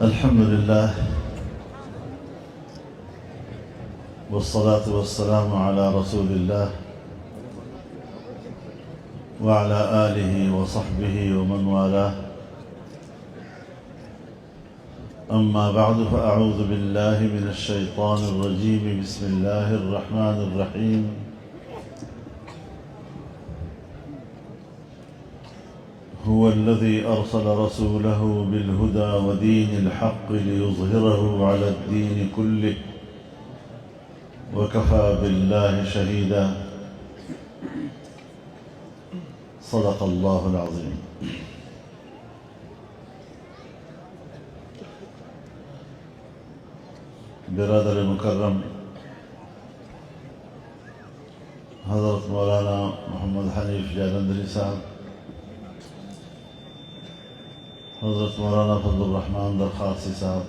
الحمد لله والصلاة والسلام على رسول الله وعلى آله وصحبه ومن والاه. أما بعد فأعوذ بالله من الشيطان الرجيم. بسم الله الرحمن الرحيم. هو الذي أرسل رسوله بالهدى ودين الحق ليظهره على الدين كله وكفى بالله شهيدا. صدق الله العظيم. برادر مکرم حضرت مولانا محمد حنیف جالندری صاحب، حضرت مولانا فضل الرحمن درخاسی صاحب،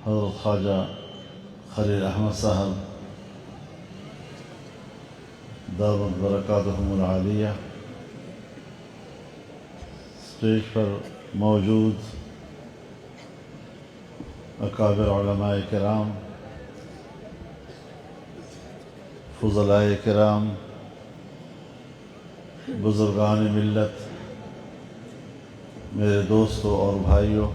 حضرت خواجہ خلیل احمد صاحب دامت برکاتہم العالیہ، اسٹیج پر موجود اکابر علماء کرام، فضلاء کرام، بزرگان ملت، میرے دوستوں اور بھائیوں،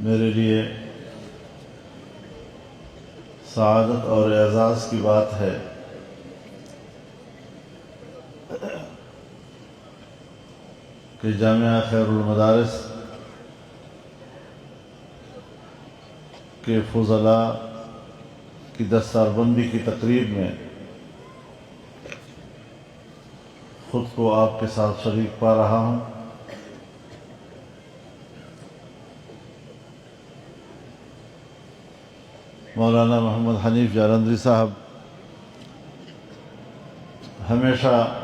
میرے لیے سعادت اور اعزاز کی بات ہے کہ جامعہ خیر المدارس کے فضلاء کی دستاربندی کی تقریب میں خود کو آپ کے ساتھ شریک پا رہا ہوں۔ مولانا محمد حنیف جالندری صاحب ہمیشہ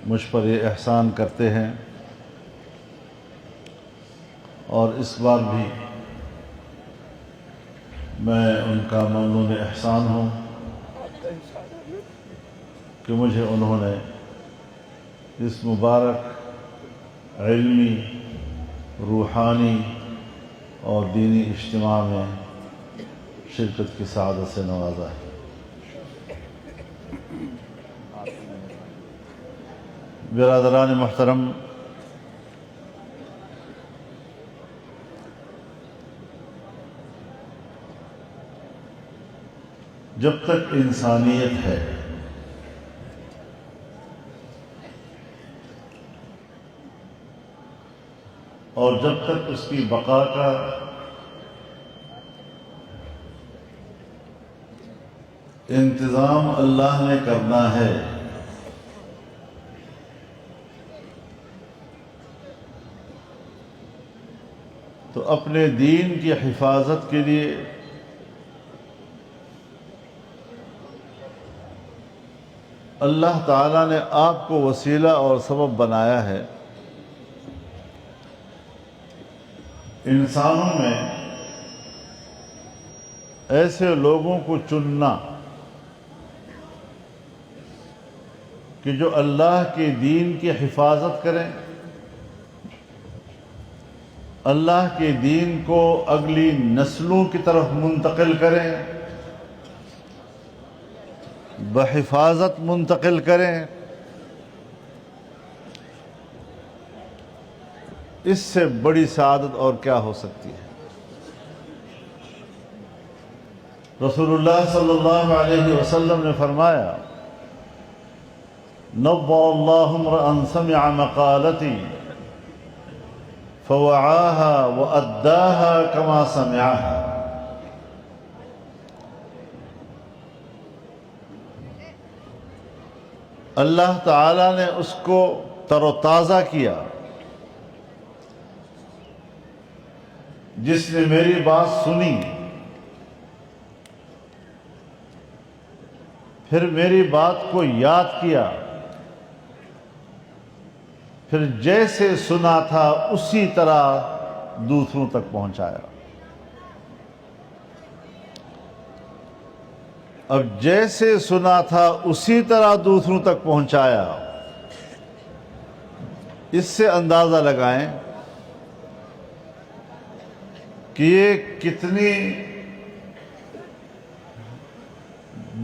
مجھ پر یہ احسان کرتے ہیں اور اس بار بھی میں ان کا ممنون احسان ہوں کہ مجھے انہوں نے اس مبارک علمی، روحانی اور دینی اجتماع میں شرکت کی سعادت سے نوازا ہے۔ برادران محترم، جب تک انسانیت ہے اور جب تک اس کی بقا کا انتظام اللہ نے کرنا ہے، تو اپنے دین کی حفاظت کے لیے اللہ تعالیٰ نے آپ کو وسیلہ اور سبب بنایا ہے۔ انسانوں میں ایسے لوگوں کو چننا کہ جو اللہ کے دین کی حفاظت کریں، اللہ کے دین کو اگلی نسلوں کی طرف منتقل کریں، بحفاظت منتقل کریں، اس سے بڑی سعادت اور کیا ہو سکتی ہے؟ رسول اللہ صلی اللہ علیہ وسلم نے فرمایا، نبّأ اللہ امرأً سمع مقالتی فوعاها وأداها كما سمعها۔ اللہ تعالیٰ نے اس کو تر و تازہ کیا جس نے میری بات سنی، پھر میری بات کو یاد کیا، پھر جیسے سنا تھا اسی طرح دوسروں تک پہنچایا۔ اب جیسے سنا تھا اسی طرح دوسروں تک پہنچایا۔ اس سے اندازہ لگائیں کہ یہ کتنی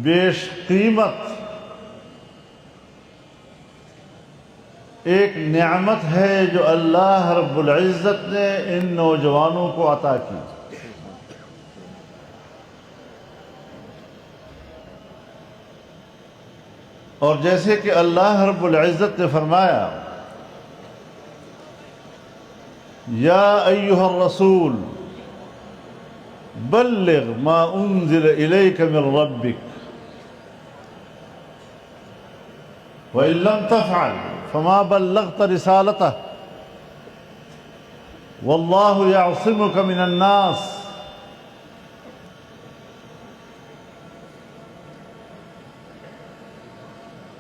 بیش قیمت ایک نعمت ہے جو اللہ رب العزت نے ان نوجوانوں کو عطا کی۔ اور جیسے کہ اللہ رب العزت نے فرمایا یا ایھا الرسول بلغ ما انزل الیک من ربک وَإِن لَّمْ تَفْعَلْ فَمَا بَلَّغْتَ رِسَالَتَهُ وَاللَّهُ يَعْصِمُكَ مِنَ النَّاسِ۔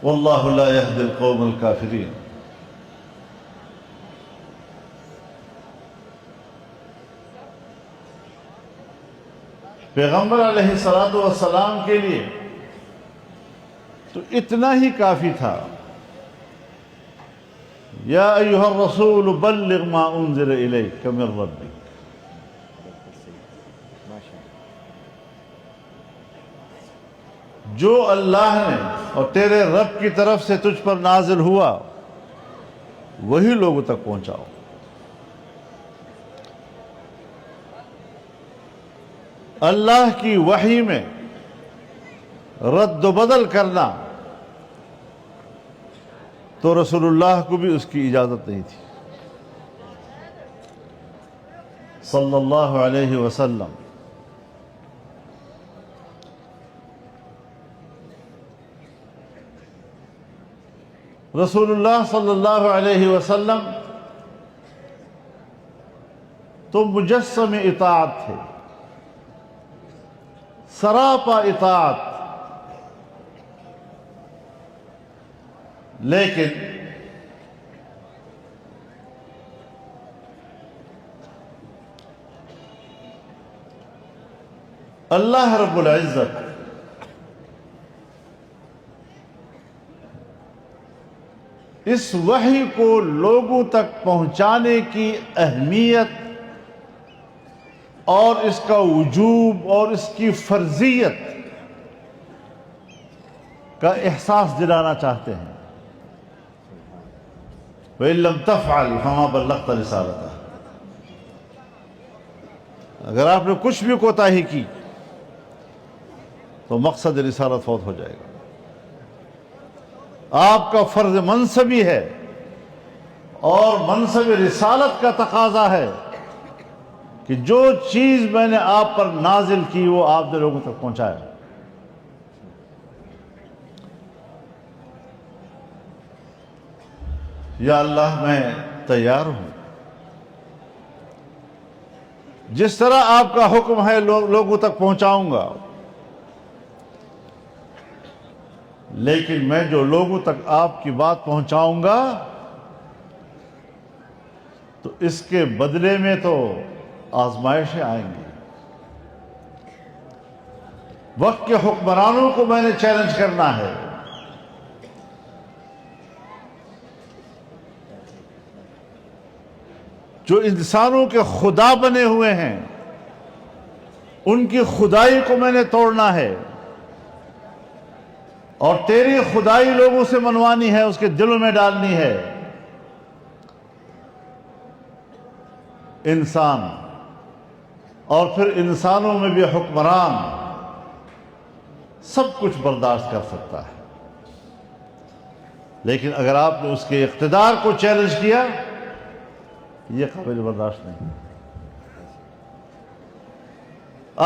وَاللَّهُ لَا يَهْدِي الْقَوْمَ الْكَافِرِينَ۔ پیغمبر علیہ السلام کے لیے تو اتنا ہی کافی تھا، یا ایھا الرسول بلغ ما انزل الیک من ربک۔ جو اللہ نے اور تیرے رب کی طرف سے تجھ پر نازل ہوا وہی لوگوں تک پہنچاؤ۔ اللہ کی وحی میں رد و بدل کرنا تو رسول اللہ کو بھی اس کی اجازت نہیں تھی صلی اللہ علیہ وسلم۔ رسول اللہ صلی اللہ علیہ وسلم تو مجسم اطاعت تھے، سراپا اطاعت، لیکن اللہ رب العزت اس وحی کو لوگوں تک پہنچانے کی اہمیت اور اس کا وجوب اور اس کی فرضیت کا احساس دلانا چاہتے ہیں۔ وَإِن لَّمْ تَفْعَلْ فَمَا بَلَّغْتَ رِسَالَتَهُ۔ اگر آپ نے کچھ بھی کوتاہی کی تو مقصد رسالت فوت ہو جائے گا۔ آپ کا فرض منصبی ہے اور منصب رسالت کا تقاضا ہے کہ جو چیز میں نے آپ پر نازل کی وہ آپ نے لوگوں تک پہنچایا۔ یا اللہ میں تیار ہوں، جس طرح آپ کا حکم ہے لوگوں تک پہنچاؤں گا، لیکن میں جو لوگوں تک آپ کی بات پہنچاؤں گا تو اس کے بدلے میں تو آزمائشیں آئیں گی۔ وقت کے حکمرانوں کو میں نے چیلنج کرنا ہے، جو انسانوں کے خدا بنے ہوئے ہیں ان کی خدائی کو میں نے توڑنا ہے، اور تیری خدائی لوگوں سے منوانی ہے، اس کے دلوں میں ڈالنی ہے۔ انسان اور پھر انسانوں میں بھی حکمران سب کچھ برداشت کر سکتا ہے، لیکن اگر آپ نے اس کے اقتدار کو چیلنج کیا یہ قابل برداشت نہیں۔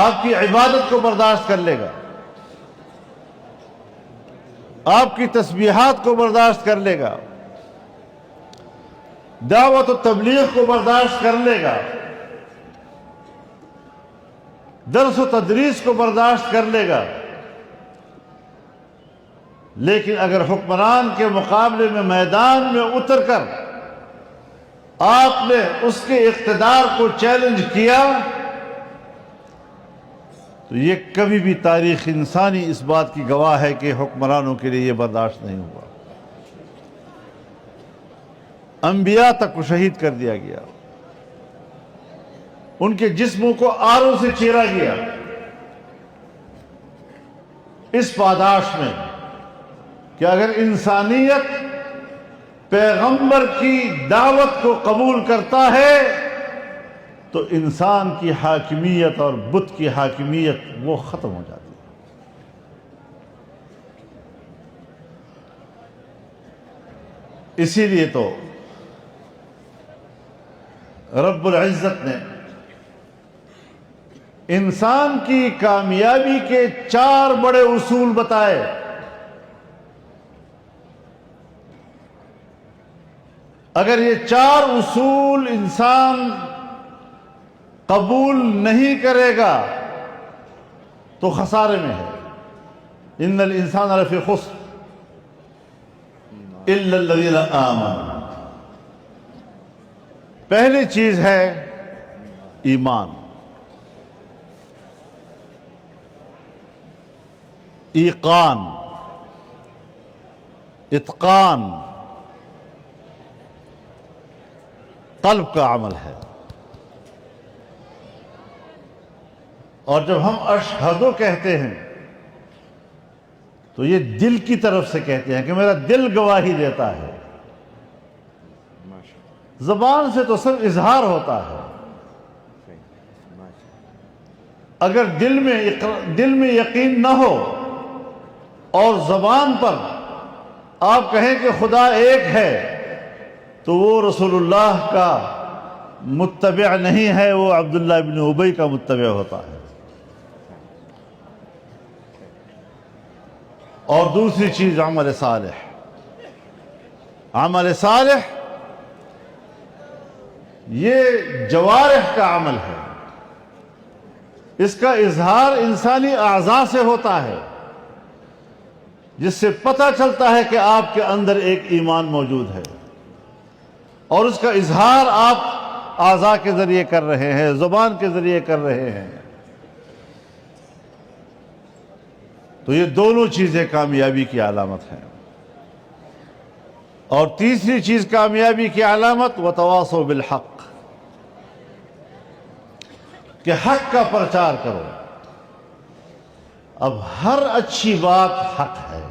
آپ کی عبادت کو برداشت کر لے گا، آپ کی تسبیحات کو برداشت کر لے گا، دعوت و تبلیغ کو برداشت کر لے گا، درس و تدریس کو برداشت کر لے گا، لیکن اگر حکمران کے مقابلے میں میدان میں اتر کر آپ نے اس کے اقتدار کو چیلنج کیا تو یہ کبھی بھی تاریخ انسانی اس بات کی گواہ ہے کہ حکمرانوں کے لیے یہ برداشت نہیں ہوا۔ انبیاء تک کو شہید کر دیا گیا، ان کے جسموں کو آروں سے چیرا گیا، اس پاداش میں کہ اگر انسانیت پیغمبر کی دعوت کو قبول کرتا ہے تو انسان کی حاکمیت اور بت کی حاکمیت وہ ختم ہو جاتی ہے۔ اسی لیے تو رب العزت نے انسان کی کامیابی کے 4 بڑے اصول بتائے۔ اگر یہ 4 اصول انسان قبول نہیں کرے گا تو خسارے میں ہے۔ ان الانسان لفی خسر الا الذین آمنوا۔ پہلی چیز ہے ایمان، ایقان، اتقان، قلب کا عمل ہے۔ اور جب ہم اشہدو کہتے ہیں تو یہ دل کی طرف سے کہتے ہیں کہ میرا دل گواہی دیتا ہے۔ زبان سے تو صرف اظہار ہوتا ہے، اگر دل میں یقین نہ ہو اور زبان پر آپ کہیں کہ خدا ایک ہے تو وہ رسول اللہ کا متبع نہیں ہے، وہ عبداللہ بن ابی کا متبع ہوتا ہے۔ اور دوسری چیز عمل صالح۔ عمل صالح یہ جوارح کا عمل ہے، اس کا اظہار انسانی اعضاء سے ہوتا ہے، جس سے پتہ چلتا ہے کہ آپ کے اندر ایک ایمان موجود ہے، اور اس کا اظہار آپ اعضاء کے ذریعے کر رہے ہیں، زبان کے ذریعے کر رہے ہیں۔ تو یہ دونوں چیزیں کامیابی کی علامت ہیں۔ اور تیسری چیز کامیابی کی علامت وتواصوا بالحق، کہ حق کا پرچار کرو۔ اب ہر اچھی بات حق ہے،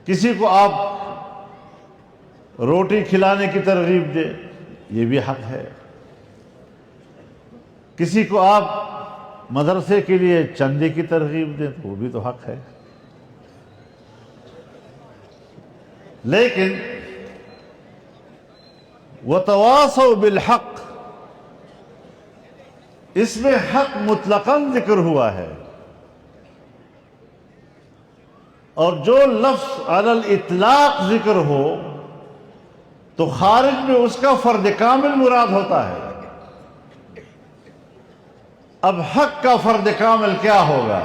کسی کو آپ روٹی کھلانے کی ترغیب دے یہ بھی حق ہے، کسی کو آپ مدرسے کے لیے چندے کی ترغیب دیں تو وہ بھی تو حق ہے۔ لیکن وتواصوا بالحق، اس میں حق مطلقاً ذکر ہوا ہے، اور جو لفظ علی الاطلاق ذکر ہو تو خارج میں اس کا فرد کامل مراد ہوتا ہے۔ اب حق کا فرد کامل کیا ہوگا؟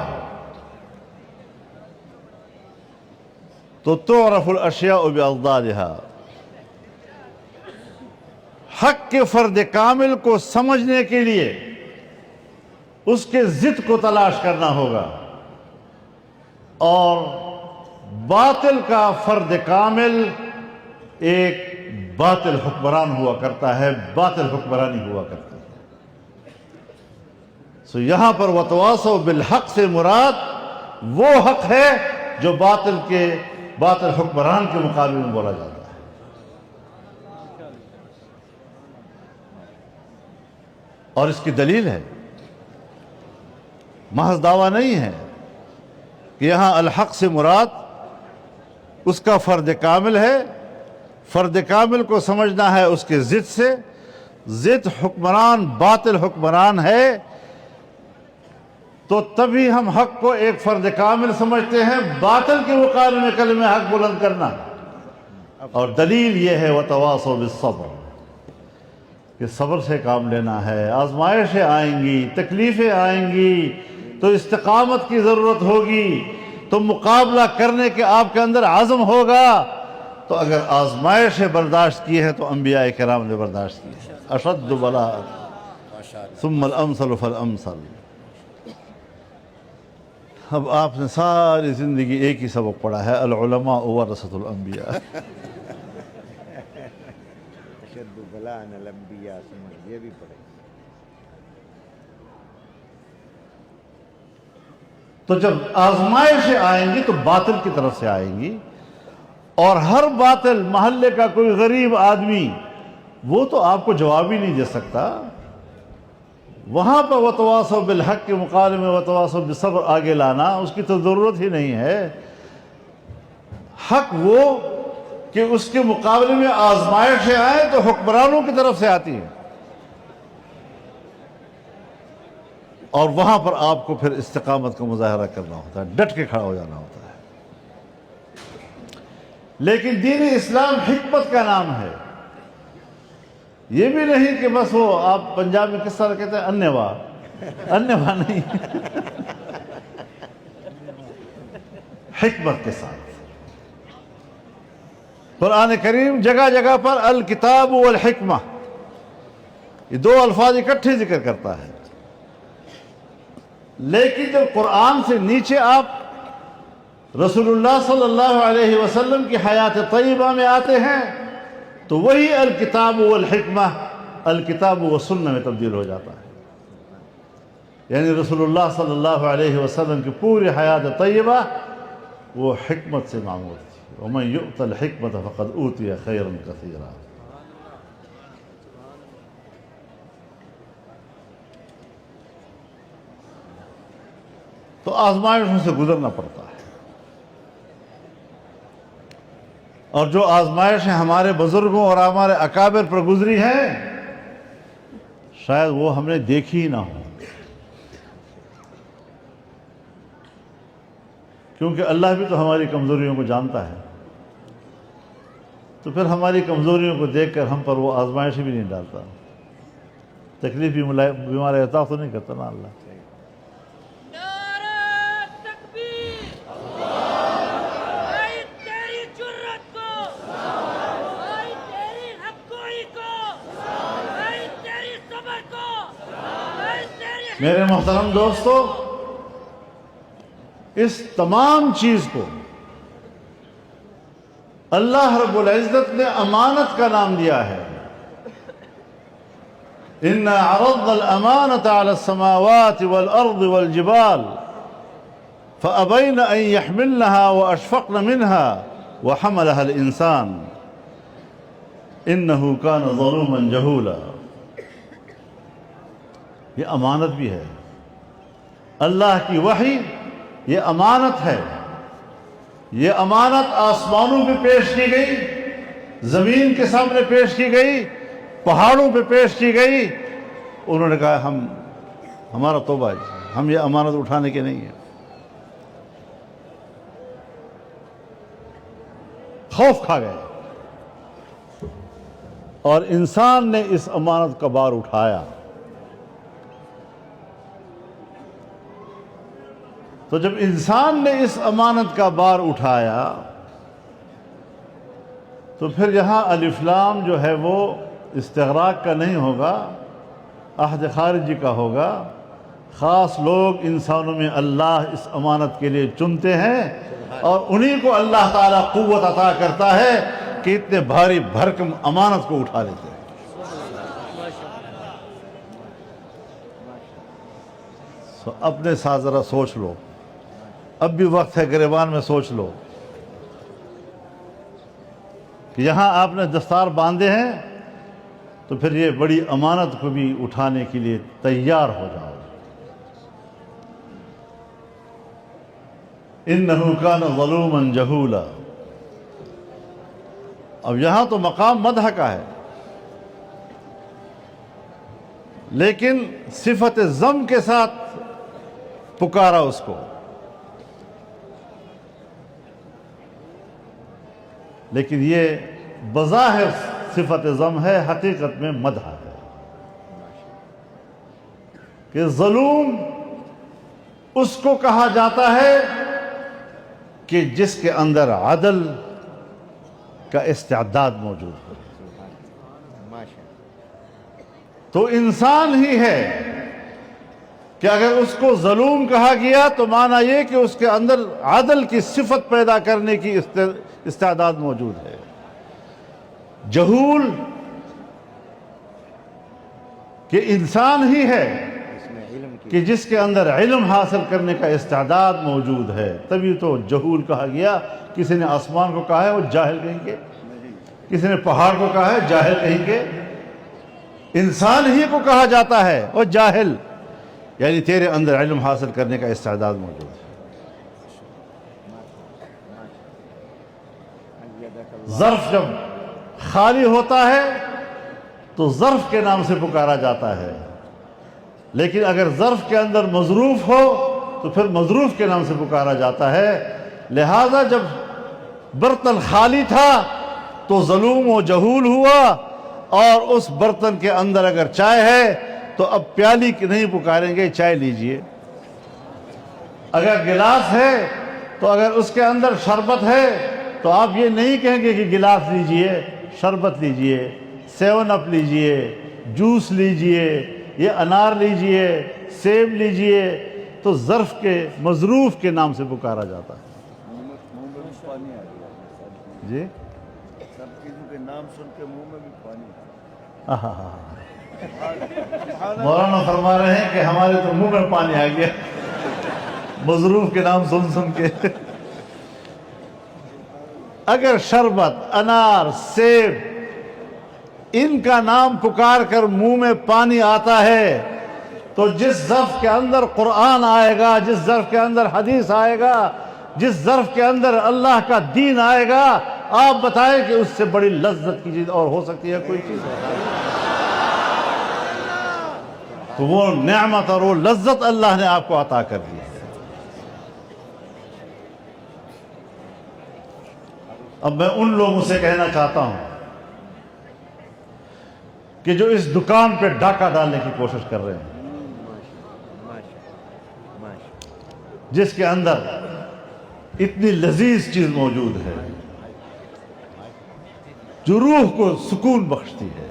تو تعرف الاشیاء باضدادها، حق کے فرد کامل کو سمجھنے کے لیے اس کے ضد کو تلاش کرنا ہوگا، اور باطل کا فرد کامل ایک باطل حکمران ہوا کرتا ہے، باطل حکمرانی ہوا کرتی ہے۔ سو یہاں پر وتواصوا بالحق سے مراد وہ حق ہے جو باطل حکمران کے مقابلے میں بولا جاتا ہے۔ اور اس کی دلیل ہے، محض دعویٰ نہیں ہے کہ یہاں الحق سے مراد اس کا فرد کامل ہے، فرد کامل کو سمجھنا ہے اس کے ضد سے، ضد حکمران باطل حکمران ہے، تو تبھی ہم حق کو ایک فرد کامل سمجھتے ہیں، باطل کے مقابلے میں کلمہ حق بلند کرنا۔ اور دلیل یہ ہے وتواصوا بالصبر، کہ صبر سے کام لینا ہے، آزمائشیں آئیں گی، تکلیفیں آئیں گی تو استقامت کی ضرورت ہوگی، تو مقابلہ کرنے کے آپ کے اندر عزم ہوگا، تو اگر آزمائشیں برداشت کی ہیں تو انبیاء کرام نے برداشت کی ہے. اشد بلاء ثم الامثل فالامثل. اب آپ نے ساری زندگی ایک ہی سبق پڑھا ہے، العلماء ورثۃ الانبیاء. اشد بلاء الانبیاء، سمجھ یہ بھی پڑھے. تو جب آزمائشیں آئیں گی تو باطل کی طرف سے آئیں گی، اور ہر باطل محلے کا کوئی غریب آدمی وہ تو آپ کو جواب ہی نہیں دے سکتا. وہاں پر وتواصوا بالحق کے مقابلے میں وتواصوا بالصبر آگے لانا اس کی تو ضرورت ہی نہیں ہے. حق وہ کہ اس کے مقابلے میں آزمائشیں آئیں تو حکمرانوں کی طرف سے آتی ہیں، اور وہاں پر آپ کو پھر استقامت کا مظاہرہ کرنا ہوتا ہے، ڈٹ کے کھڑا ہو جانا ہوتا ہے. لیکن دین اسلام حکمت کا نام ہے. یہ بھی نہیں کہ بس وہ آپ پنجاب میں کس طرح کہتے ہیں انیوا، انیوا نہیں. حکمت کے ساتھ قرآن کریم جگہ جگہ پر الکتاب والحکمہ یہ دو الفاظ اکٹھے ذکر کرتا ہے. لیکن جب قرآن سے نیچے آپ رسول اللہ صلی اللہ علیہ وسلم کی حیات طیبہ میں آتے ہیں تو وہی الکتاب والحکمہ الکتاب والسنہ میں تبدیل ہو جاتا ہے. یعنی رسول اللہ صلی اللہ علیہ وسلم کی پوری حیات طیبہ وہ حکمت سے معمور تھی. وَمَنْ يُؤْتَ الْحِكْمَةَ فَقَدْ أُوتِيَ خَيْرًا كَثِيرًا. تو آزمائشوں سے گزرنا پڑتا ہے، اور جو آزمائشیں ہمارے بزرگوں اور ہمارے اکابر پر گزری ہیں شاید وہ ہم نے دیکھی ہی نہ ہو، کیونکہ اللہ بھی تو ہماری کمزوریوں کو جانتا ہے. تو پھر ہماری کمزوریوں کو دیکھ کر ہم پر وہ آزمائشیں بھی نہیں ڈالتا، تکلیف بھی بیمار عطا تو نہیں کرتا نا اللہ. میرے محترم دوستو، اس تمام چیز کو اللہ رب العزت نے امانت کا نام دیا ہے. اِنَّا عَرَضْنَا الْأَمَانَةَ عَلَى السَّمَاوَاتِ وَالْأَرْضِ وَالْجِبَالِ فَأَبَيْنَ أَن يَحْمِلْنَهَا وَأَشْفَقْنَ مِنْهَا وَحَمَلَهَا الْإِنسَانُ إِنَّهُ كَانَ ظَلُومًا جَهُولًا. یہ امانت بھی ہے. اللہ کی وحی یہ امانت ہے. یہ امانت آسمانوں پہ پیش کی گئی، زمین کے سامنے پیش کی گئی، پہاڑوں پہ پیش کی گئی. انہوں نے کہا ہمارا توبہ ہے، ہم یہ امانت اٹھانے کے نہیں ہیں. خوف کھا گئے، اور انسان نے اس امانت کا بار اٹھایا. تو جب انسان نے اس امانت کا بار اٹھایا تو پھر یہاں الف لام جو ہے وہ استغراق کا نہیں ہوگا، عہد خارجی کا ہوگا. خاص لوگ انسانوں میں اللہ اس امانت کے لیے چنتے ہیں، اور انہی کو اللہ تعالیٰ قوت عطا کرتا ہے کہ اتنے بھاری بھرکم امانت کو اٹھا لیتے ہیں. اپنے ساتھ ذرا سوچ لو، اب بھی وقت ہے گریبان میں سوچ لو کہ یہاں آپ نے دستار باندھے ہیں تو پھر یہ بڑی امانت کو بھی اٹھانے کے لیے تیار ہو جاؤ. انہو کان ظلوما جہولا. اب یہاں تو مقام مدح کا ہے، لیکن صفت ذم کے ساتھ پکارا اس کو. لیکن یہ بظاہر صفت ذم ہے، حقیقت میں مدح ہے کہ ظلوم اس کو کہا جاتا ہے کہ جس کے اندر عدل کا استعداد موجود ہے. ماشاء تو انسان ہی ہے کہ اگر اس کو ظلوم کہا گیا تو معنی یہ کہ اس کے اندر عدل کی صفت پیدا کرنے کی استعداد موجود ہے. جہول کہ انسان ہی ہے اس میں علم کی کہ جس کے اندر علم حاصل کرنے کا استعداد موجود ہے. تبھی تو جہول کہا گیا. کسی نے آسمان کو کہا ہے وہ جاہل کہیں گے, کسی نے پہاڑ کو کہا ہے جاہل کہیں گے. انسان ہی کو کہا جاتا ہے وہ جاہل, یعنی تیرے اندر علم حاصل کرنے کا استعداد موجود ہے. ظرف جب خالی ہوتا ہے تو ظرف کے نام سے پکارا جاتا ہے, لیکن اگر ظرف کے اندر مظروف ہو تو پھر مظروف کے نام سے پکارا جاتا ہے. لہذا جب برتن خالی تھا تو ظلوم و جہول ہوا, اور اس برتن کے اندر اگر چائے ہے تو اب پیالی نہیں پکاریں گے چائے لیجئے. اگر گلاس ہے تو اگر اس کے اندر شربت ہے تو آپ یہ نہیں کہیں گے کہ گلاس لیجئے, شربت لیجئے, 7 اپ لیجئے, جوس لیجئے, یہ انار لیجئے, سیب لیجئے. تو ظرف کے مظروف کے نام سے پکارا جاتا ہے. منہ میں بھی پانی آ گیا. جی سب چیزوں کے نام سن کے منہ میں بھی پانی مولانا فرما رہے ہیں کہ ہمارے تو منہ میں پانی آ گیا مظروف کے نام سن سن کے. اگر شربت, انار, سیب ان کا نام پکار کر منہ میں پانی آتا ہے تو جس ظرف کے اندر قرآن آئے گا, جس ظرف کے اندر حدیث آئے گا, جس ظرف کے اندر اللہ کا دین آئے گا, آپ بتائیں کہ اس سے بڑی لذت کی چیز اور ہو سکتی ہے کوئی چیز؟ تو وہ نعمت اور وہ لذت اللہ نے آپ کو عطا کر دی ہے. اب میں ان لوگوں سے کہنا چاہتا ہوں کہ جو اس دکان پہ ڈاکہ ڈالنے کی کوشش کر رہے ہیں, جس کے اندر اتنی لذیذ چیز موجود ہے جو روح کو سکون بخشتی ہے,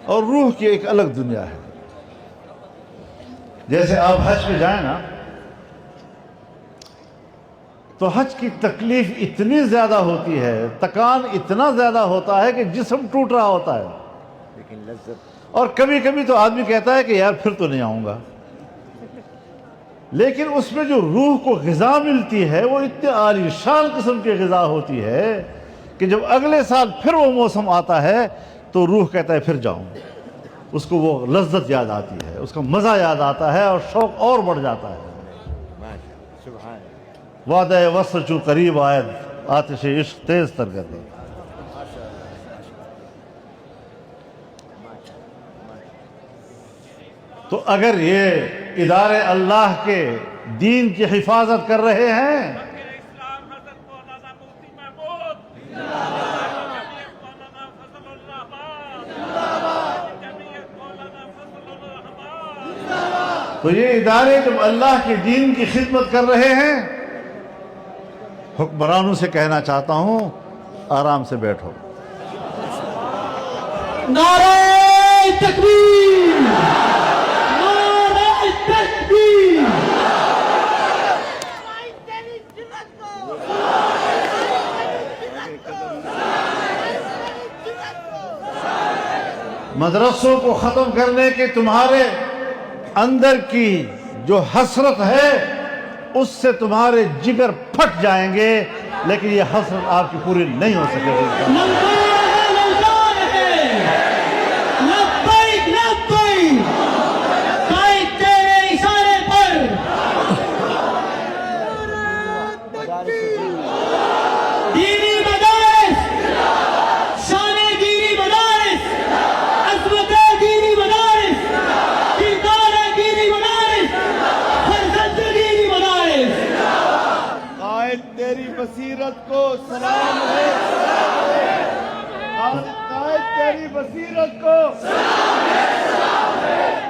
اور روح کی ایک الگ دنیا ہے. جیسے آپ حج پہ جائیں نا تو حج کی تکلیف اتنی زیادہ ہوتی ہے, تکان اتنا زیادہ ہوتا ہے کہ جسم ٹوٹ رہا ہوتا ہے, لیکن لذت اور کبھی کبھی تو آدمی کہتا ہے کہ یار پھر تو نہیں آؤں گا. لیکن اس میں جو روح کو غذا ملتی ہے وہ اتنی عالی شان قسم کی غذا ہوتی ہے کہ جب اگلے سال پھر وہ موسم آتا ہے تو روح کہتا ہے پھر جاؤں. اس کو وہ لذت یاد آتی ہے, اس کا مزہ یاد آتا ہے, اور شوق اور بڑھ جاتا ہے. سبحان وعدہ وصل چو قریب آئے, آتش عشق تیز تر کر دے. تو اگر یہ ادارے اللہ کے دین کی حفاظت کر رہے ہیں تو یہ ادارے جب اللہ کے دین کی خدمت کر رہے ہیں, حکمرانوں سے کہنا چاہتا ہوں آرام سے بیٹھو. نعرہ تکبیر, نعرہ تکبیر. مدرسوں کو ختم کرنے کے تمہارے اندر کی جو حسرت ہے اس سے تمہارے جگر پھٹ جائیں گے, لیکن یہ حسرت آپ کی پوری نہیں ہو سکے گی. لبیک لبیک, قائد تیرے اشارے پر. دینی مدارس, شان دینی مدارس, عظمت دینی مدارس, کردار دینی مدارس, فرزند دینی مدارس. قائد تیری بصیرت کو سلام ہے. قائد تیری بصیرت کو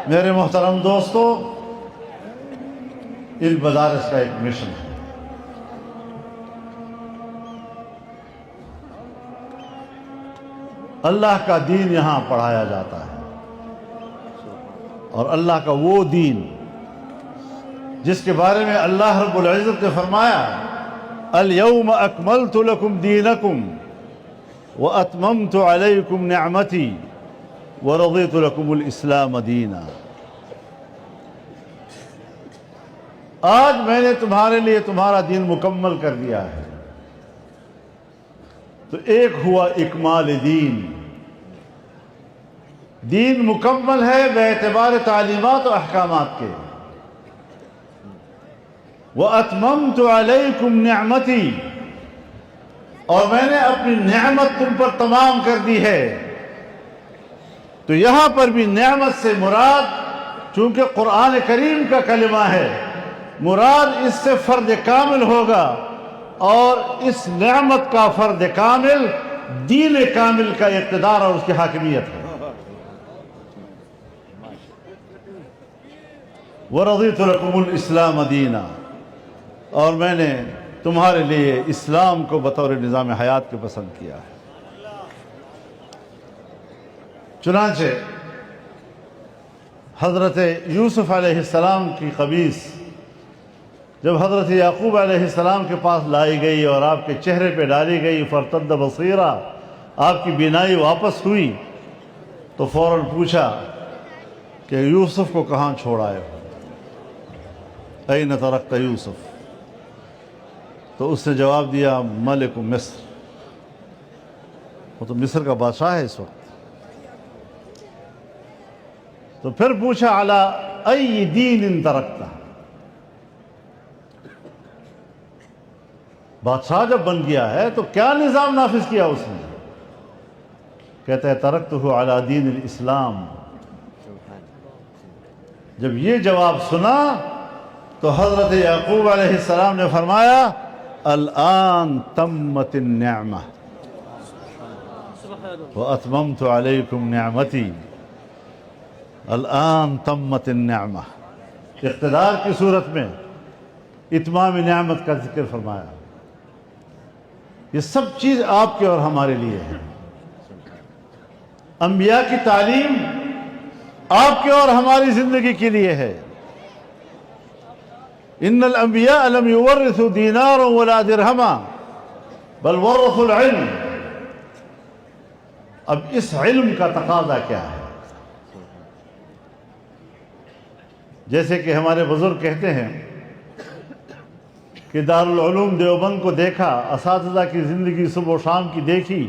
میرے محترم دوستو, ان مدارس کا ایک مشن ہے. اللہ کا دین یہاں پڑھایا جاتا ہے، اور اللہ کا وہ دین جس کے بارے میں اللہ رب العزت نے فرمایا الیوم اکملت لکم دینکم واتممت علیکم نعمتی ورضیت لکم الاسلام دینا۔ آج میں نے تمہارے لیے تمہارا دین مکمل کر دیا ہے۔ تو ایک ہوا اکمال دین، دین مکمل ہے بے اعتبار تعلیمات و احکامات کے۔ وَأَتْمَمْتُ عَلَيْكُمْ نِعْمَتِي، اور میں نے اپنی نعمت تم پر تمام کر دی ہے۔ تو یہاں پر بھی نعمت سے مراد، چونکہ قرآن کریم کا کلمہ ہے، مراد اس سے فرد کامل ہوگا، اور اس نعمت کا فرد کامل دین کامل کا اقتدار اور اس کی حاکمیت ہے۔ وَرَضِيتُ لَكُمُ الْإِسْلَامَ دِينًا، اور میں نے تمہارے لیے اسلام کو بطور نظام حیات کے پسند کیا ہے۔ چنانچہ حضرت یوسف علیہ السلام کی قمیص جب حضرت یعقوب علیہ السلام کے پاس لائی گئی اور آپ کے چہرے پہ ڈالی گئی، فرتد بصیرہ، آپ کی بینائی واپس ہوئی، تو فوراً پوچھا کہ یوسف کو کہاں چھوڑ آئے ہو؟ این ترکت یوسف؟ تو اس نے جواب دیا ملک مصر، وہ تو مصر کا بادشاہ ہے اس وقت۔ تو پھر پوچھا علی ای دین ترکتہ، بادشاہ جب بن گیا ہے تو کیا نظام نافذ کیا اس نے؟ کہتا ہے ترکتہ علی دین الاسلام۔ جب یہ جواب سنا تو حضرت یعقوب علیہ السلام نے فرمایا الآن تمت النعمہ واتممت علیکم نعمتی، الآن تمت النعمہ، اقتدار کی صورت میں اتمام نعمت کا ذکر فرمایا۔ یہ سب چیز آپ کے اور ہمارے لیے ہے۔ انبیاء کی تعلیم آپ کے اور ہماری زندگی کے لیے ہے۔ ان الانبیاء لم یورثوا دینارا ولا درہما بل ورثوا العلم۔ اب اس علم کا تقاضا کیا ہے؟ جیسے کہ ہمارے بزرگ کہتے ہیں کہ دارالعلوم دیوبند کو دیکھا، اساتذہ کی زندگی صبح و شام کی دیکھی،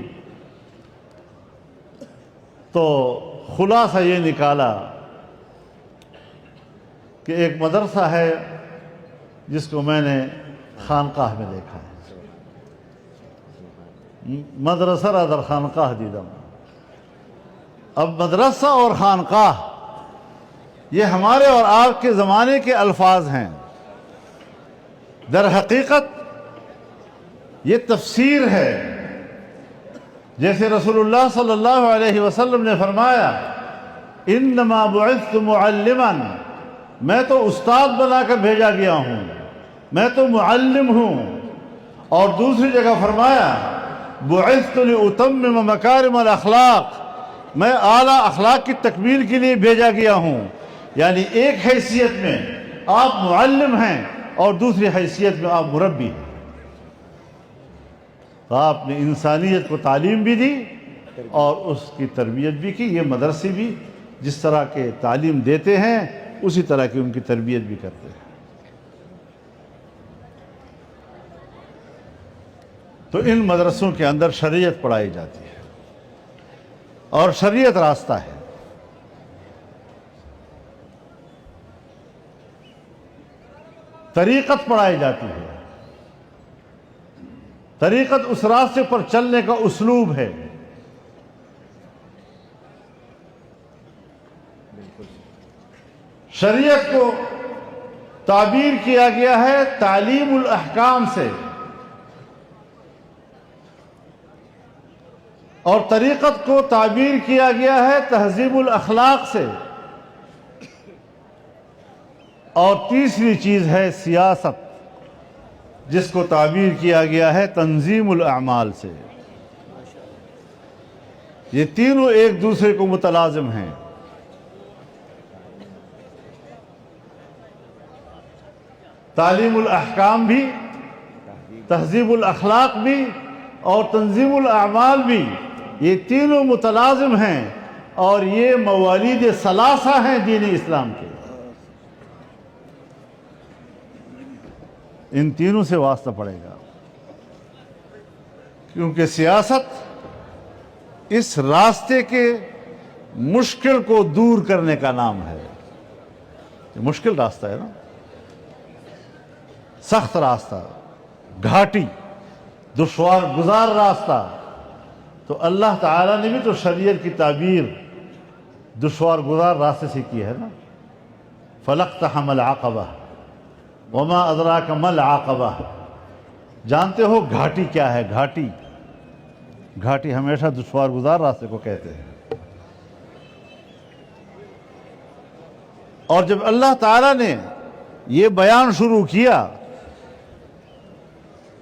تو خلاصہ یہ نکالا کہ ایک مدرسہ ہے جس کو میں نے خانقاہ میں دیکھا ہے، مدرسہ را در خانقاہ دیدم۔ اب مدرسہ اور خانقاہ یہ ہمارے اور آپ کے زمانے کے الفاظ ہیں، در حقیقت یہ تفسیر ہے۔ جیسے رسول اللہ صلی اللہ علیہ وسلم نے فرمایا انما بعثت معلما، میں تو استاد بنا کر بھیجا گیا ہوں، میں تو معلم ہوں۔ اور دوسری جگہ فرمایا بعثت لأتمم مکارم الاخلاق، میں اعلیٰ اخلاق کی تکمیل کے لیے بھیجا گیا ہوں۔ یعنی ایک حیثیت میں آپ معلم ہیں اور دوسری حیثیت میں آپ مربی ہیں۔ تو آپ نے انسانیت کو تعلیم بھی دی اور اس کی تربیت بھی کی۔ یہ مدرسے بھی جس طرح کے تعلیم دیتے ہیں اسی طرح کی ان کی تربیت بھی کرتے ہیں۔ تو ان مدرسوں کے اندر شریعت پڑھائی جاتی ہے اور شریعت راستہ ہے۔ طریقت پڑھائی جاتی ہے، طریقت اس راستے پر چلنے کا اسلوب ہے۔ شریعت کو تعبیر کیا گیا ہے تعلیم الاحکام سے، اور طریقت کو تعبیر کیا گیا ہے تہذیب الاخلاق سے، اور تیسری چیز ہے سیاست، جس کو تعبیر کیا گیا ہے تنظیم الاعمال سے۔ یہ تینوں ایک دوسرے کو متلازم ہیں. تعلیم الاحکام بھی، تہذیب الاخلاق بھی اور تنظیم الاعمال بھی، یہ تینوں متلازم ہیں اور یہ موالید ثلاثہ ہیں دین اسلام کے. ان تینوں سے واسطہ پڑے گا، کیونکہ سیاست اس راستے کے مشکل کو دور کرنے کا نام ہے. یہ مشکل راستہ ہے نا، سخت راستہ، گھاٹی، دشوار گزار راستہ. تو اللہ تعالیٰ نے بھی تو شریعت کی تعبیر دشوار گزار راستے سے کی ہے نا. فَلَقْتَحَمَ الْعَقَبَةَ وَمَا أَدْرَاكَ مَا الْعَقَبَةُ. جانتے ہو گھاٹی کیا ہے؟ گھاٹی گھاٹی ہمیشہ دشوار گزار راستے کو کہتے ہیں. اور جب اللہ تعالیٰ نے یہ بیان شروع کیا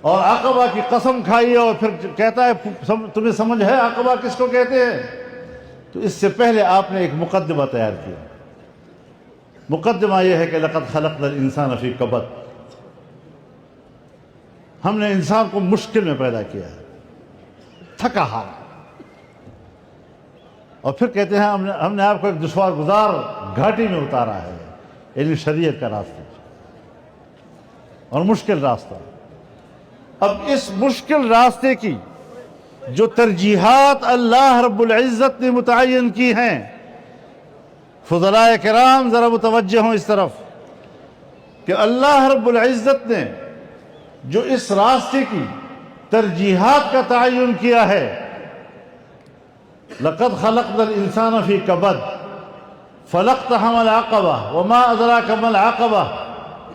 اور عقبہ کی قسم کھائی اور پھر کہتا ہے تمہیں سمجھ ہے عقبہ کس کو کہتے ہیں، تو اس سے پہلے آپ نے ایک مقدمہ تیار کیا. مقدمہ یہ ہے کہ لَقَدْ خَلَقْنَا الْإِنسَانَ فِي كَبَدٍ. ہم نے انسان کو مشکل میں پیدا کیا ہے، تھکا ہارا. اور پھر کہتے ہیں ہم نے آپ کو ایک دشوار گزار گھاٹی میں اتارا ہے، یعنی شریعت کا راستہ اور مشکل راستہ. اب اس مشکل راستے کی جو ترجیحات اللہ رب العزت نے متعین کی ہیں، فضلاء کرام ذرا متوجہ ہوں اس طرف کہ اللہ رب العزت نے جو اس راستے کی ترجیحات کا تعین کیا ہے، لَقَدْ خَلَقْنَا الْإِنسَانَ فِي كَبَدٍ فَلَقْتَحَمَ الْعَقَبَةَ وَمَا أَدْرَاكَ مَا الْعَقَبَةُ.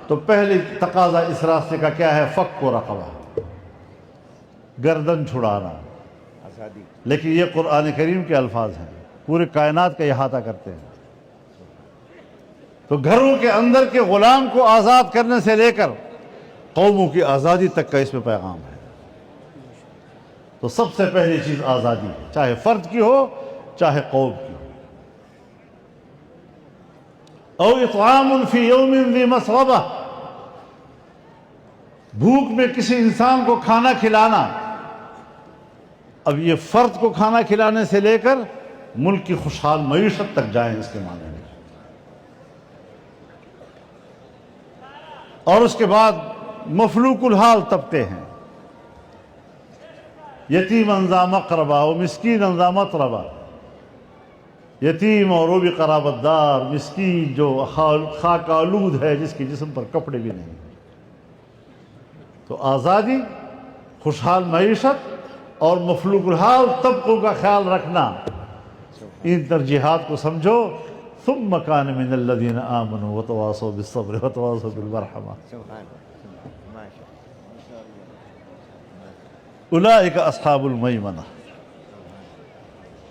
تو پہلے تقاضا اس راستے کا کیا ہے؟ فک و رقبہ، گردن چھڑانا. آزادی. لیکن یہ قرآن کریم کے الفاظ ہیں، پورے کائنات کا احاطہ کرتے ہیں. تو گھروں کے اندر کے غلام کو آزاد کرنے سے لے کر قوموں کی آزادی تک کا اس میں پیغام ہے. تو سب سے پہلی چیز آزادی ہے، چاہے فرد کی ہو چاہے قوم کی. او اطعام فی یوم ذی مسغبہ، بھوک میں کسی انسان کو کھانا کھلانا. اب یہ فرد کو کھانا کھلانے سے لے کر ملک کی خوشحال معیشت تک جائیں اس کے معنی میں. اور اس کے بعد مفلوق الحال طبقے ہیں، یتیم ذا مقربہ و مسکین ذا مطربہ. یتیم اور وہ بھی قرابت دار، مسکین جو خاک آلود ہے، جس کے جسم پر کپڑے بھی نہیں. تو آزادی، خوشحال معیشت اور مفلوق الحال طبقوں کا خیال رکھنا، ان ترجیحات کو سمجھو. ثم كان من الذين آمنوا وتواصوا بالصبر وتواصوا بالمرحمة سبحان اللہ، ماشاء اولئک اصحاب المیمنہ.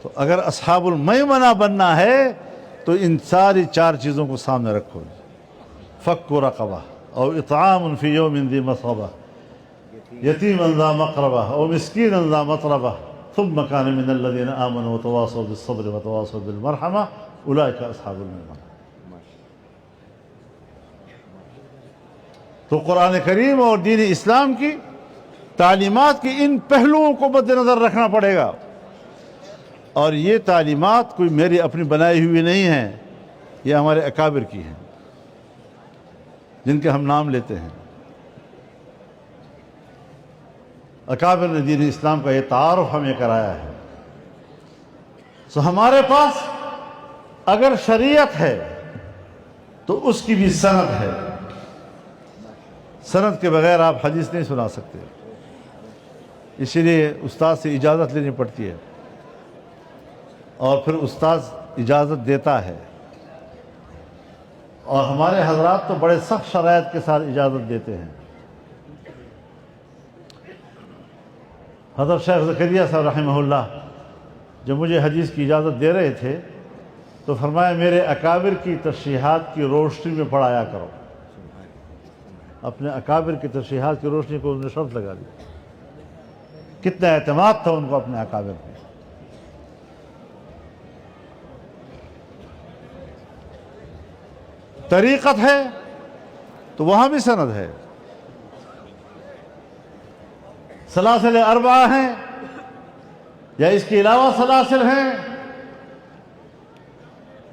تو اگر اصحاب المیمنہ بننا ہے تو ان ساری چار چیزوں کو سامنے رکھو. فک و رقبہ او اطعام فی یوم ذی مسغبہ، یتیما ذا مقربہ او مسکینا ذا مطربہ، ثم كان من الذين آمنوا وتواصوا بالصبر وتواصوا بالمرحمة اولئک اصحاب المیمنہ. تو قرآن کریم اور دین اسلام کی تعلیمات کی ان پہلوؤں کو مد نظر رکھنا پڑے گا. اور یہ تعلیمات کوئی میری اپنی بنائی ہوئی نہیں ہیں، یہ ہمارے اکابر کی ہیں جن کے ہم نام لیتے ہیں. اکابر نے دین اسلام کا یہ تعارف ہمیں کرایا ہے. سو ہمارے پاس اگر شریعت ہے تو اس کی بھی سند ہے. سند کے بغیر آپ حدیث نہیں سنا سکتے، اسی لیے استاد سے اجازت لینی پڑتی ہے اور پھر استاد اجازت دیتا ہے. اور ہمارے حضرات تو بڑے سخت شرائط کے ساتھ اجازت دیتے ہیں. حضرت شیخ زکریا صاحب رحمہ اللہ جب مجھے حدیث کی اجازت دے رہے تھے تو فرمایا میرے اکابر کی تشریحات کی روشنی میں پڑھایا کرو. اپنے اکابر کی تشریحات کی روشنی کو انہوں نے شرط لگا دی. کتنا اعتماد تھا ان کو اپنے اکابر پہ. طریقت ہے تو وہاں بھی سند ہے. سلاسل اربعہ ہیں یا اس کے علاوہ سلاسل ہیں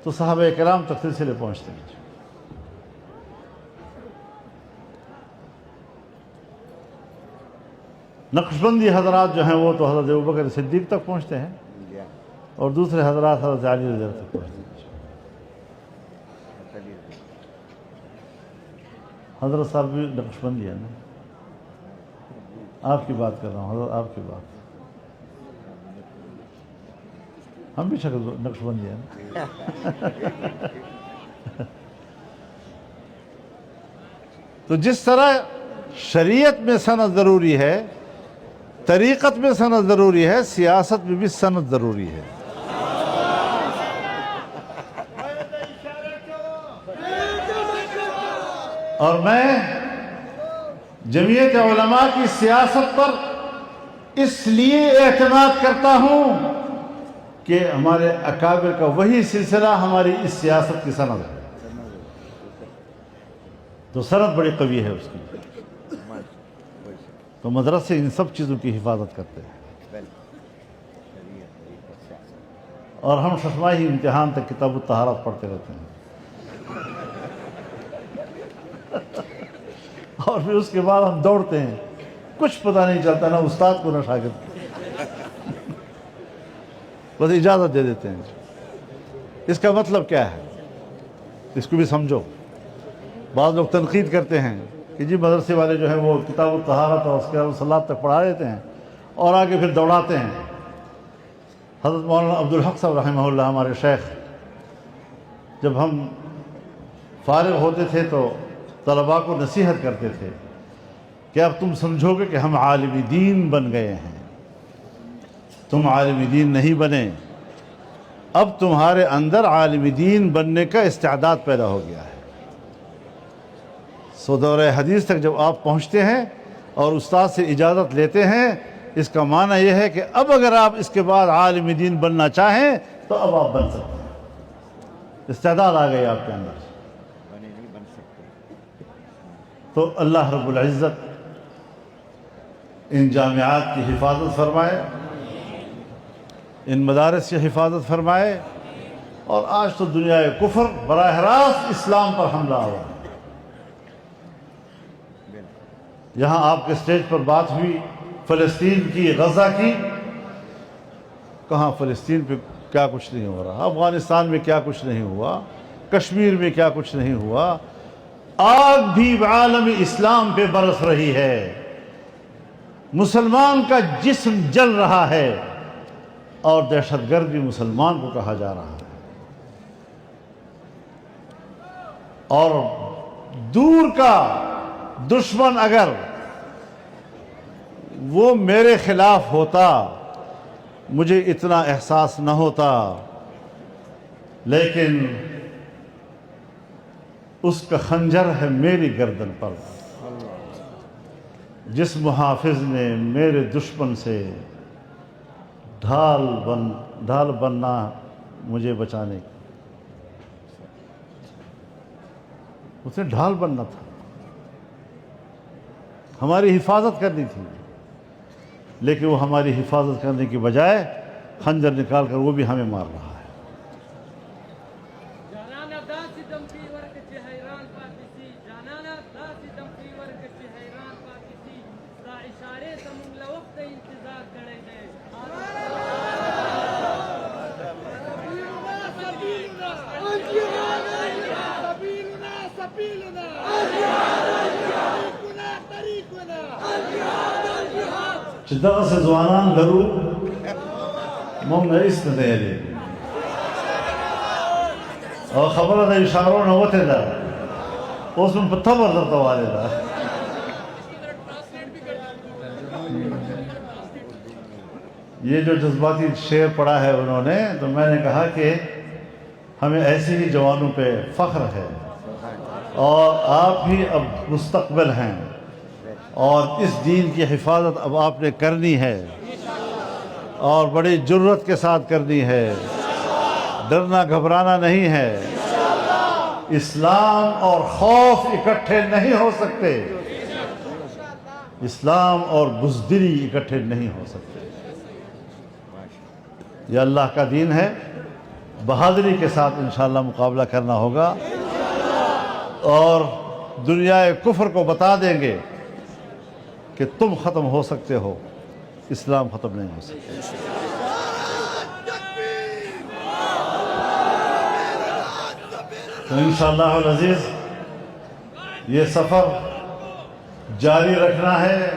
تو صحابہ کرام تک سلسلے پہنچتے ہیں. نقشبندی حضرات جو ہیں وہ تو حضرت ابوبکر صدیق تک پہنچتے ہیں اور دوسرے حضرات حضرت علی رضی اللہ تک پہنچتے ہیں. حضرت صاحب بھی نقشبندی ہے نا. آپ کی بات کر رہا ہوں حضرت, آپ کی بات. ہم بھی شکل نقشبندی ہے نا. تو جس طرح شریعت میں سند ضروری ہے, طریقت میں سند ضروری ہے, سیاست میں بھی سند ضروری ہے. اور میں جمعیت علماء کی سیاست پر اس لیے اعتماد کرتا ہوں کہ ہمارے اکابر کا وہی سلسلہ ہماری اس سیاست کی سند ہے. تو سند بڑی قوی ہے اس کی. تو مدرسے ان سب چیزوں کی حفاظت کرتے ہیں. اور ہم ششماہی امتحان تک کتاب الطہارت پڑھتے رہتے ہیں اور پھر اس کے بعد ہم دوڑتے ہیں, کچھ پتہ نہیں چلتا نہ استاد کو نہ شاگرد کو, بس اجازت دے دیتے ہیں. اس کا مطلب کیا ہے اس کو بھی سمجھو. بعض لوگ تنقید کرتے ہیں کہ جی مدرسے والے جو ہیں وہ کتاب الطہارت اور اس کے صلاۃ تک پڑھا دیتے ہیں اور آگے پھر دوڑاتے ہیں. حضرت مولانا عبدالحق صاحب رحمہ اللہ ہمارے شیخ جب ہم فارغ ہوتے تھے تو طلباء کو نصیحت کرتے تھے کہ اب تم سمجھو گے کہ ہم عالم دین بن گئے ہیں. تم عالم دین نہیں بنے, اب تمہارے اندر عالم دین بننے کا استعداد پیدا ہو گیا ہے. سو دورہ حدیث تک جب آپ پہنچتے ہیں اور استاد سے اجازت لیتے ہیں, اس کا معنی یہ ہے کہ اب اگر آپ اس کے بعد عالم دین بننا چاہیں تو اب آپ بن سکتے ہیں. استعداد آ گئی آپ کے اندر. تو اللہ رب العزت ان جامعات کی حفاظت فرمائے, ان مدارس کی حفاظت فرمائے. اور آج تو دنیا کفر براہ راست اسلام پر حملہ ہوا ہے. یہاں آپ کے سٹیج پر بات ہوئی فلسطین کی, غزہ کی. کہاں فلسطین پہ کیا کچھ نہیں ہو رہا, افغانستان میں کیا کچھ نہیں ہوا, کشمیر میں کیا کچھ نہیں ہوا. آگ بھی عالم اسلام پہ برس رہی ہے, مسلمان کا جسم جل رہا ہے اور دہشت گرد بھی مسلمان کو کہا جا رہا ہے. اور دور کا دشمن اگر وہ میرے خلاف ہوتا مجھے اتنا احساس نہ ہوتا, لیکن اس کا خنجر ہے میری گردن پر. جس محافظ نے میرے دشمن سے ڈھال بننا مجھے بچانے کی, اسے ڈھال بننا تھا, ہماری حفاظت کرنی تھی. لیکن وہ ہماری حفاظت کرنے کی بجائے خنجر نکال کر وہ بھی ہمیں مار رہا ہے. دغه ځوانان لرو موږ هیڅ نه دی او خبره د اشارو نه وته ده, اوس هم په تبر درته واري ده. یہ جو جذباتی شعر پڑھا ہے انہوں نے, تو میں نے کہا کہ ہمیں ایسے ہی جوانوں پہ فخر ہے اور آپ بھی اب مستقبل ہیں اور اس دین کی حفاظت اب آپ نے کرنی ہے اور بڑی جرت کے ساتھ کرنی ہے, ڈرنا گھبرانا نہیں ہے. اسلام اور خوف اکٹھے نہیں ہو سکتے، اسلام اور بزدلی اکٹھے نہیں ہو سکتے۔ یہ اللہ کا دین ہے، بہادری کے ساتھ انشاءاللہ مقابلہ کرنا ہوگا، اور دنیا کفر کو بتا دیں گے کہ تم ختم ہو سکتے ہو، اسلام ختم نہیں ہو سکتا۔ تو انشاءاللہ العزیز یہ سفر جاری رکھنا ہے،